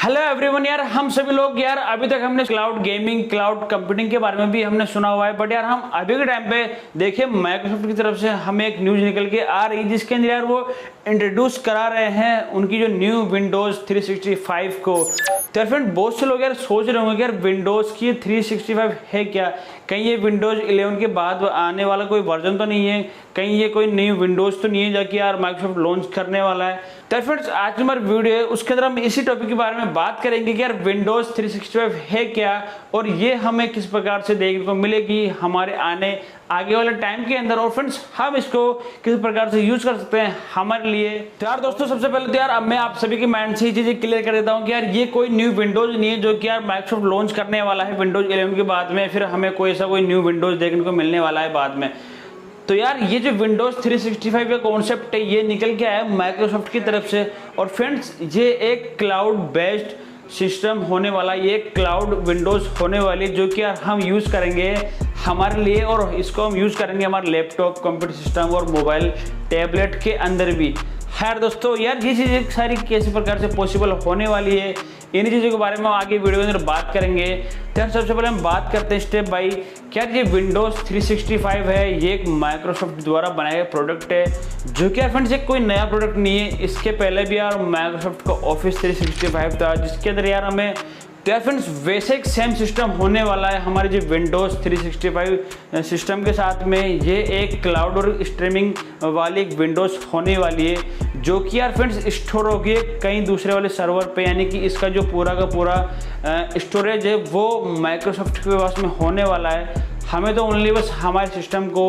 Hello everyone यार, हम सभी लोग यार अभी तक हमने क्लाउड गेमिंग, क्लाउड कंप्यूटिंग के बारे में भी हमने सुना हुआ है, बट यार हम अभी के टाइम पे देखिए माइक्रोसॉफ्ट की तरफ से हमें एक न्यूज निकल के आ रही है जिसके अंदर यार वो इंट्रोड्यूस करा रहे हैं उनकी जो न्यू विंडोज 365 को। तो फ्रेंड बहुत से लोग यार सोच रहे होंगे कि यार विंडोज की 365 है क्या, कहीं ये विंडोज 11 के बाद आने वाला कोई वर्जन तो नहीं है, कहीं ये कोई न्यू विंडोज तो नहीं है जाके यार माइक्रोसॉफ्ट लॉन्च करने वाला है। तो फ्रेंड्स आज हमारी वीडियो है उसके अंदर हम इसी टॉपिक के बारे में बात करेंगे कि यार विंडोज 365 है क्या और ये हमें किस प्रकार से देखने को मिलेगी हमारे आगे वाले टाइम के अंदर, और फ्रेंड्स हम इसको किस प्रकार से यूज कर सकते हैं हमारे लिए। तो यार दोस्तों सबसे पहले तो यार अब मैं आप सभी के माइंड से ये चीजें क्लियर कर देता हूँ कि यार ये कोई न्यू विंडोज नहीं है जो कि यार माइक्रोसॉफ्ट लॉन्च करने वाला है विंडोज 11 के बाद में, फिर हमें कोई ऐसा कोई न्यू विंडोज देखने को मिलने वाला है बाद में। तो यार ये जो विंडोज 365 का कॉन्सेप्ट है ये निकल के आया माइक्रोसॉफ्ट की तरफ से, और फ्रेंड्स ये एक क्लाउड बेस्ड सिस्टम होने वाला, ये क्लाउड विंडोज होने वाली जो कि यार हम यूज़ करेंगे हमारे लिए, और इसको हम यूज़ करेंगे हमारे लैपटॉप, कंप्यूटर सिस्टम और मोबाइल टैबलेट के अंदर भी। खैर दोस्तों यार ये चीज़ें सारी किस प्रकार से पॉसिबल होने वाली है इन चीज़ों के बारे में हम आगे वीडियो के अंदर बात करेंगे। तो यार सबसे पहले हम बात करते हैं स्टेप बाई, क्या ये विंडोज 365 है ये एक माइक्रोसॉफ्ट द्वारा बनाया गया प्रोडक्ट है जो कि यार फ्रेंड्स एक कोई नया प्रोडक्ट नहीं है। इसके पहले भी यार माइक्रोसॉफ्ट का ऑफिस 365 था जिसके अंदर यार हमें, तो यार फ्रेंड्स वैसे एक सेम सिस्टम होने वाला है हमारे जो विंडोज 365 सिस्टम के साथ में। ये एक क्लाउड और स्ट्रीमिंग वाली एक विंडोज होने वाली है जो कि यार फ्रेंड्स स्टोर होगी कहीं दूसरे वाले सर्वर पे, यानी कि इसका जो पूरा का पूरा स्टोरेज है वो माइक्रोसॉफ्ट के पास में होने वाला है। हमें तो ओनली बस हमारे सिस्टम को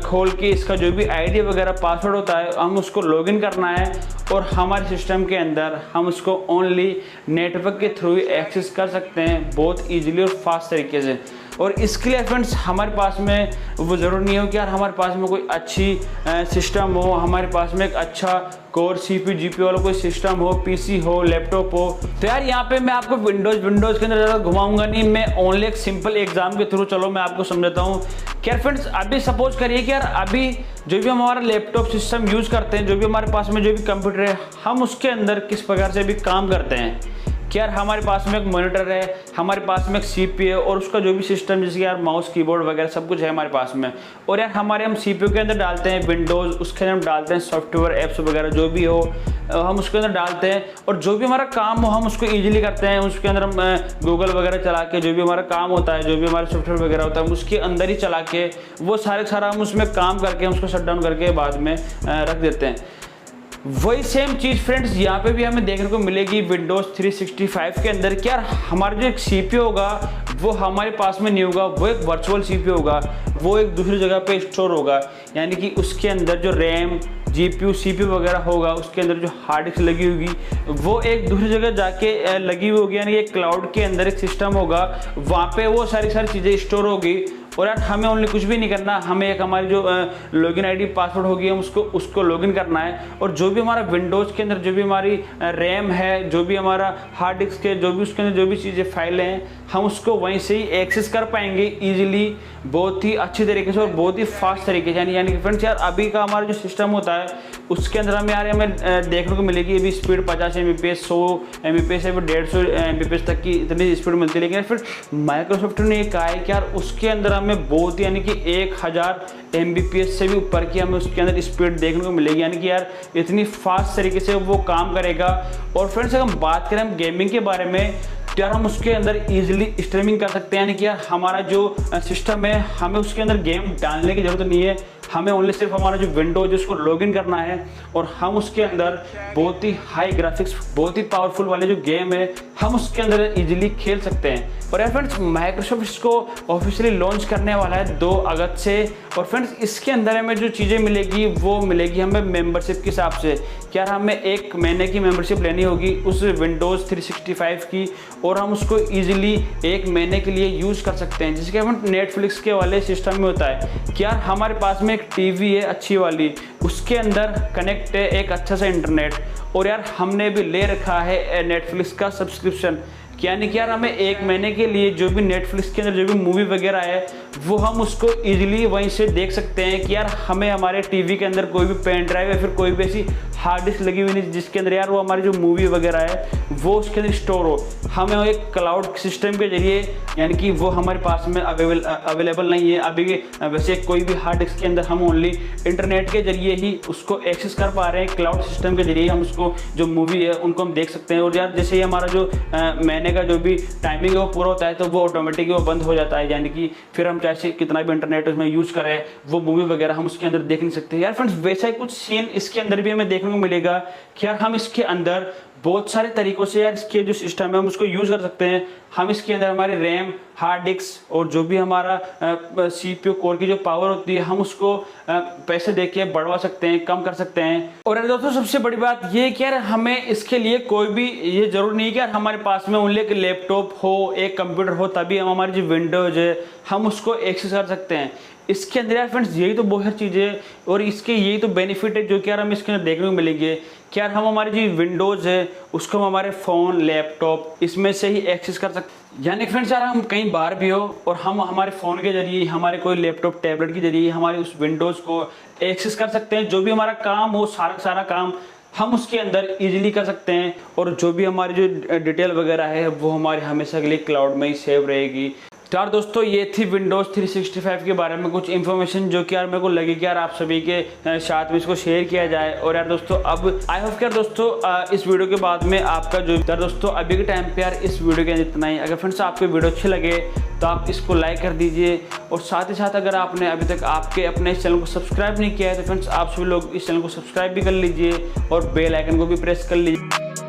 खोल के इसका जो भी आईडी वगैरह पासवर्ड होता है हम उसको लॉगिन करना है और हमारे सिस्टम के अंदर हम उसको ओनली नेटवर्क के थ्रू एक्सेस कर सकते हैं बहुत इजीली और फास्ट तरीके से। और इसके लिए फ्रेंड्स हमारे पास में वो ज़रूरी नहीं हो कि यार हमारे पास में कोई अच्छी सिस्टम हो, हमारे पास में एक अच्छा कोर CPU GPU वाला कोई सिस्टम हो, PC हो, लैपटॉप हो। तो यार यहाँ पे मैं आपको विंडोज के अंदर ज़्यादा घुमाऊंगा नहीं, मैं ओनली एक सिंपल एग्जाम के थ्रू चलो मैं आपको समझाता हूँ। क्या फ्रेंड्स अभी सपोज करिए कि यार अभी जो भी हम हमारा लैपटॉप सिस्टम यूज़ करते हैं, जो भी हमारे पास में जो भी कंप्यूटर है, हम उसके अंदर किस प्रकार से भी काम करते हैं कि यार हमारे पास में एक मॉनिटर है, हमारे पास में एक CPU है और उसका जो भी सिस्टम जैसे यार माउस कीबोर्ड वगैरह सब कुछ है हमारे पास में, और यार हमारे हम CPU के अंदर डालते हैं विंडोज़, उसके अंदर हम डालते हैं सॉफ्टवेयर ऐप्स वगैरह जो भी हो हम उसके अंदर डालते हैं, और जो भी हमारा काम हो हम उसको ईजिली करते हैं। उसके अंदर हम गूगल वगैरह चला के जो भी हमारा काम होता है, जो भी हमारा सॉफ्टवेयर वगैरह होता है हम उसके अंदर ही चला के वो सारा हम उसमें काम करके उसको शट डाउन करके बाद में रख देते हैं। वही सेम चीज़ फ्रेंड्स यहाँ पे भी हमें देखने को मिलेगी विंडोज 365 के अंदर। क्या हमारा जो एक CPU होगा वो हमारे पास में नहीं होगा, वो एक वर्चुअल CPU होगा, वो एक दूसरी जगह पे स्टोर होगा, यानी कि उसके अंदर जो रैम GPU CPU वगैरह होगा उसके अंदर जो हार्ड डिस्क लगी होगी वो एक दूसरी जगह जाके लगी हुई होगी, यानी कि क्लाउड के अंदर एक सिस्टम होगा वहाँ पे वो सारी चीज़ें स्टोर होगी। और यार हमें ओनली कुछ भी नहीं करना, हमें एक हमारी जो लॉगिन आईडी पासवर्ड होगी हम उसको लॉगिन करना है, और जो भी हमारा विंडोज़ के अंदर जो भी हमारी रैम है, जो भी हमारा हार्ड डिस्क के जो भी उसके अंदर जो भी चीज़ें फाइलें हैं हम उसको वहीं से ही एक्सेस कर पाएंगे ईजिली, बहुत ही अच्छी तरीके से और बहुत ही फास्ट तरीके से। यानी कि फ्रेंड्स यार अभी का हमारा जो सिस्टम होता है उसके अंदर हमें देखने को मिलेगी अभी स्पीड 50 Mbps 100 Mbps 150 Mbps तक की इतनी स्पीड मिलती है, लेकिन फिर माइक्रोसॉफ्ट ने ये कहा है कि यार उसके अंदर हमें बहुत ही यानी कि 1000 Mbps से भी ऊपर की हमें उसके अंदर स्पीड देखने को मिलेगी, यानी कि यार इतनी फास्ट तरीके से वो काम करेगा। और फ्रेंड्स अगर हम बात करें हम गेमिंग के बारे में तो यार हम उसके अंदर इजीली स्ट्रीमिंग कर सकते हैं, यानी कि यार हमारा जो सिस्टम है हमें उसके अंदर गेम डालने की ज़रूरत नहीं है, हमें ओनली सिर्फ हमारा जो विंडोज है उसको लॉगिन करना है और हम उसके अंदर बहुत ही हाई ग्राफिक्स, बहुत ही पावरफुल वाले जो गेम है हम उसके अंदर इजीली खेल सकते हैं। और यार फ्रेंड्स माइक्रोसॉफ्ट इसको ऑफिशियली लॉन्च करने वाला है 2 अगस्त से, और फ्रेंड्स इसके अंदर हमें जो चीज़ें मिलेगी वो मिलेगी हमें मेंबरशिप के हिसाब से। क्या हमें 1 महीने की मेंबरशिप लेनी होगी उस विंडोज़ 365 की, और हम उसको ईजिली 1 महीने के लिए यूज़ कर सकते हैं, जिसके हम नेटफ्लिक्स के वाले सिस्टम में होता है। क्या हमारे पास में एक टीवी है अच्छी वाली, उसके अंदर कनेक्ट है एक अच्छा सा इंटरनेट, और यार हमने भी ले रखा है नेटफ्लिक्स का सब्सक्रिप्शन यानी कि यार हमें 1 महीने के लिए जो भी नेटफ्लिक्स के अंदर जो भी मूवी वगैरह है वो हम उसको इजीली वहीं से देख सकते हैं कि यार हमें हमारे टीवी के अंदर कोई भी पेन ड्राइव या फिर कोई भी ऐसी हार्ड डिस्क लगी हुई नहीं जिसके अंदर यार वो हमारी जो मूवी वगैरह है वो उसके अंदर स्टोर हो। हमें एक क्लाउड सिस्टम के जरिए यानी कि वो हमारे पास में अवेलेबल नहीं है अभी। वैसे कोई भी हार्ड डिस्क के अंदर हम ओनली इंटरनेट के जरिए ही उसको एक्सेस कर पा रहे हैं। क्लाउड सिस्टम के जरिए हम उसको जो मूवी है उनको हम देख सकते हैं। और यार जैसे ही हमारा जो महीने का जो भी टाइमिंग है वो पूरा होता है तो वो ऑटोमेटिक वो बंद हो जाता है, यानी कि फिर हम चाहे कितना भी इंटरनेट उसमें यूज करें वो मूवी वगैरह हम उसके अंदर देख नहीं सकते। यार फ्रेंड्स वैसा ही कुछ सीन इसके अंदर भी हमें देखने को मिलेगा कि यार हम इसके अंदर बहुत सारे तरीकों से यार इसके जो सिस्टम है हम उसको यूज कर सकते हैं। हम इसके अंदर हमारी रैम, हार्ड डिस्क और जो भी हमारा CPU कोर की जो पावर होती है हम उसको पैसे दे के बढ़वा सकते हैं, कम कर सकते हैं। और यार दोस्तों सबसे बड़ी बात ये कि यार हमें इसके लिए कोई भी ये जरूर नहीं है कि यार हमारे पास में ओनली एक लैपटॉप हो, एक कंप्यूटर हो तभी हम हमारी जो विंडोज है हम उसको एक्सेस कर सकते हैं। इसके अंदर यार फ्रेंड्स यही तो बहुत चीज़ें और इसके यही तो बेनिफिट है जो कि यार हम इसके अंदर देखने को मिलेंगे कि यार हम हमारी जो विंडोज़ है उसको हम हमारे फ़ोन, लैपटॉप इसमें से ही एक्सेस कर सकते हैं। यानी फ्रेंड्स यार हम कहीं बाहर भी हो और हम हमारे फ़ोन के जरिए, हमारे कोई लैपटॉप टैबलेट के जरिए हमारे उस विंडोज़ को एक्सेस कर सकते हैं। जो भी हमारा काम हो सारा काम हम उसके अंदर इजीली कर सकते हैं और जो भी हमारी जो डिटेल वगैरह है वो हमारे हमेशा के लिए क्लाउड में ही सेव रहेगी। तो यार दोस्तों ये थी विंडोज़ 365 के बारे में कुछ इन्फॉर्मेशन जो कि यार मेरे को लगी कि यार आप सभी के साथ में इसको शेयर किया जाए। और यार दोस्तों अब आई होप कि यार दोस्तों इस वीडियो के बाद में आपका जो यार दोस्तों अभी के टाइम पे यार इस वीडियो के अंदर इतना ही। अगर फ्रेंड्स आपको वीडियो अच्छी लगे तो आप इसको लाइक कर दीजिए और साथ ही साथ अगर आपने अभी तक आपके अपने इस चैनल को सब्सक्राइब नहीं किया है तो फ्रेंड्स आप सभी लोग इस चैनल को सब्सक्राइब भी कर लीजिए और बेल आइकन को भी प्रेस कर लीजिए।